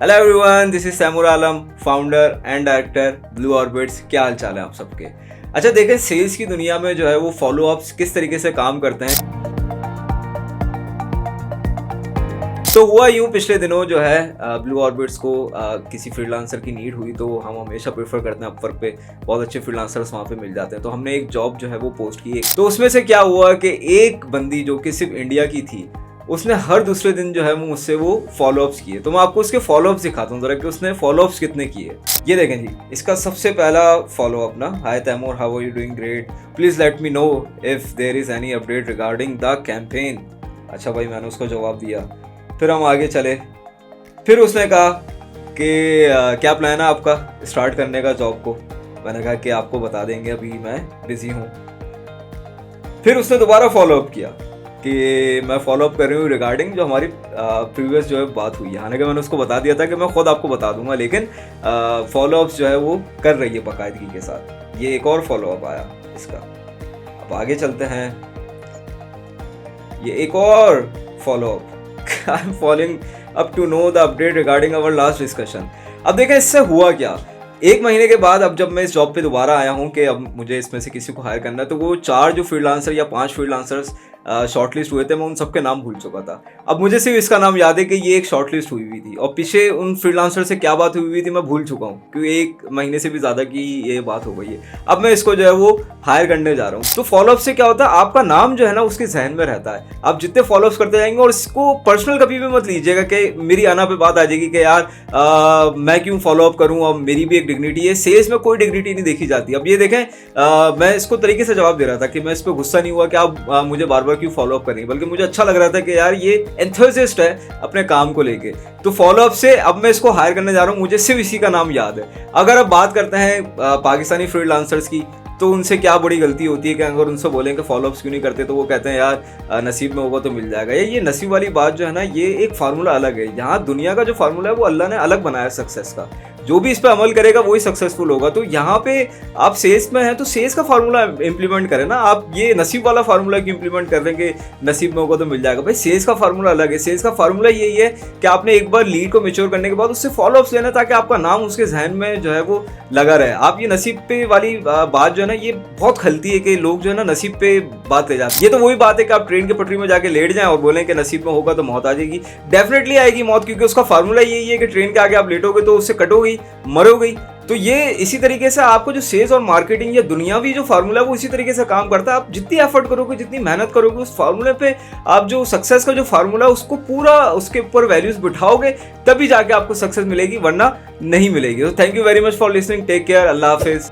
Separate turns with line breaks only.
Hello everyone, this is Samur Alam, founder and director Blue Orbits. क्या हाल चाल है आप सबके। अच्छा देखें, सेल्स की दुनिया में जो है वो फॉलो अप्स किस तरीके से काम करते हैं। तो हुआ यूं, पिछले दिनों जो है ब्लू ऑर्बिट्स को किसी फ्रीलांसर की नीड हुई, तो हम हमेशा प्रेफर करते हैं अपवर्क पे, बहुत अच्छे फ्रीलांसर्स वहाँ पे मिल जाते हैं। तो हमने एक जॉब जो है वो पोस्ट की। तो उसमें से क्या हुआ कि एक बंदी जो कि सिर्फ इंडिया की थी, उसने हर दूसरे दिन जो है वो मुझसे वो फॉलोअप्स किए। तो मैं आपको उसके फॉलोअप्स दिखाता हूँ जरा कि उसने फॉलोअप्स कितने किए। ये देखें जी, इसका सबसे पहला फॉलोअप ना, hi Taimur, how are you doing, great, please let me know if there is any update regarding the campaign. अच्छा भाई, मैंने उसको जवाब दिया। फिर हम आगे चले। फिर उसने कहा कि क्या प्लान है आपका स्टार्ट करने का जॉब को। मैंने कहा कि आपको बता देंगे, अभी मैं बिजी हूँ। फिर उसने दोबारा फॉलोअप किया कि मैं फॉलोअप कर रही हूँ रिगार्डिंग जो हमारी प्रीवियस जो है बात हुई है। हालांकि मैंने उसको बता दिया था कि मैं खुद आपको बता दूंगा, लेकिन फॉलोअप्स जो है वो कर रही है बाकायदगी के साथ। ये एक और फॉलोअप आया इसका। अब आगे चलते हैं। ये एक और follow up, I am following up to know the update regarding our last discussion. अब देखें इससे हुआ क्या। एक महीने के बाद अब जब मैं इस जॉब पे दोबारा आया हूँ कि अब मुझे इसमें से किसी को हायर करना है, तो वो 4 जो फ्रीलांसर या 5 फ्रीलांसर्स शॉर्टलिस्ट हुए थे, मैं उन सबके नाम भूल चुका था। अब मुझे सिर्फ इसका नाम याद है कि ये एक शॉर्टलिस्ट हुई हुई थी, और पीछे उन फ्रीलांसर से क्या बात हुई थी मैं भूल चुका हूँ, क्योंकि 1 महीने से भी ज़्यादा की ये बात हो गई है। अब मैं इसको जो है वो हायर करने जा रहा हूँ। तो फॉलोअप से क्या होता है, आपका नाम जो है ना उसके जहन में रहता है। आप जितने फॉलोअप्स करते जाएंगे, और इसको पर्सनल कभी भी मत लीजिएगा कि मेरी आना पे बात आ जाएगी कि यार मैं क्यों फॉलोअप करूँ, अब मेरी भी एक डिग्निटी है। सेल्स में कोई डिग्निटी नहीं देखी जाती। अब ये देखें, मैं इसको तरीके से जवाब दे रहा था कि मैं इस पर गुस्सा नहीं हुआ कि आप मुझे बार बार क्यों फॉलोअप करेंगे, बल्कि मुझे अच्छा लग रहा था कि यार ये एंथुसियास्ट है अपने काम को लेके। तो फॉलोअप से अब मैं इसको हायर करने जा रहा हूँ, मुझे सिर्फ इसी का नाम याद है। अगर अब बात करते हैं पाकिस्तानी फ्रीलांसर्स की, तो उनसे क्या बड़ी गलती होती है कि अगर उनसे बोलें कि फॉलोअप्स क्यों नहीं करते, तो वो कहते हैं यार नसीब में होगा तो मिल जाएगा। ये नसीब वाली बात जो है ना, ये एक फार्मूला अलग है। यहाँ दुनिया का जो फार्मूला है वो अल्लाह ने अलग बनाया सक्सेस का। जो भी इस पर अमल करेगा वही सक्सेसफुल होगा। तो यहाँ पे आप सेल्स में हैं तो सेल्स का फार्मूला इंप्लीमेंट करें ना। आप ये नसीब वाला फार्मूला क्यों इंप्लीमेंट कर रहे हैं कि नसीब में होगा तो मिल जाएगा। भाई सेल्स का फार्मूला अलग है। सेल्स का फार्मूला यही है कि आपने एक बार लीड को मैच्योर करने के बाद उससे फॉलोअप्स लेना, ताकि आपका नाम उसके जहन में जो है वो लगा रहे। आप ये नसीब पे वाली बात जो है ना, ये बहुत खलती है कि लोग जो है ना नसीब पे बात ले जाते हैं। ये तो वही बात है कि आप ट्रेन की पटरी में जाके लेट जाएं और बोलें कि नसीब में होगा तो मौत आ जाएगी। डेफिनेटली आएगी मौत, क्योंकि उसका फार्मूला यही है कि ट्रेन के आगे आप लेटोगे तो उससे कटोगी, मरोगी। तो ये इसी तरीके से आपको जो सेल्स और मार्केटिंग या दुनियावी जो फार्मूला है वो इसी तरीके से काम करता है। आप जितनी एफर्ट करोगे, जितनी मेहनत करोगे, उस फार्मूले पे आप जो सक्सेस का जो फार्मूला है उसको पूरा उसके ऊपर वैल्यूज बिठाओगे, तभी जाके आपको सक्सेस मिलेगी, वरना नहीं मिलेगी। तो thank you very much for listening. Take care. अल्लाह हाफिज।